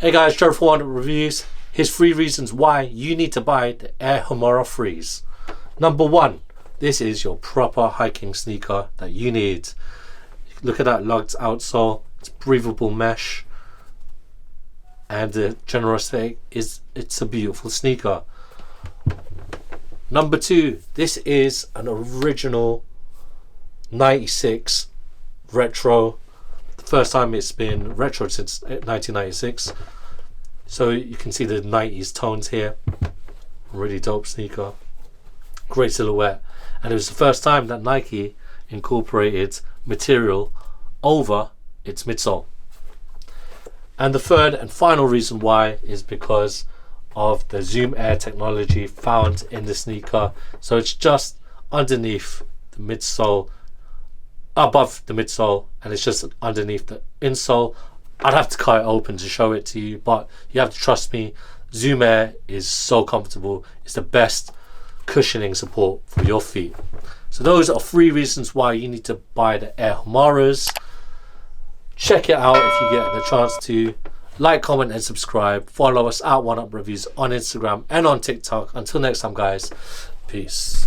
Hey guys, Gerald from Oneupreviewz. Here's 3 reasons why you need to buy the Air Humara 3s. Number 1, this is your proper hiking sneaker that you need. Look at that lugged outsole, it's breathable mesh, and the general aesthetic is it's a beautiful sneaker. Number 2, this is an original 96 retro. First time it's been retro since 1996, so you can see the 90s tones here. Really dope sneaker, great silhouette, and it was the first time that Nike incorporated material over its midsole. And the third and final reason why is because of the Zoom Air technology found in the sneaker. So it's just underneath the midsole, above the midsole, and it's just underneath the insole. I'd have to cut it open to show it to you, but you have to trust me. Zoom Air is so comfortable. It's the best cushioning support for your feet. So those are 3 reasons why you need to buy the Air Humaras. Check it out if you get the chance to. Like, comment and subscribe. Follow us at Oneupreviewz on Instagram and on TikTok. Until next time guys, peace.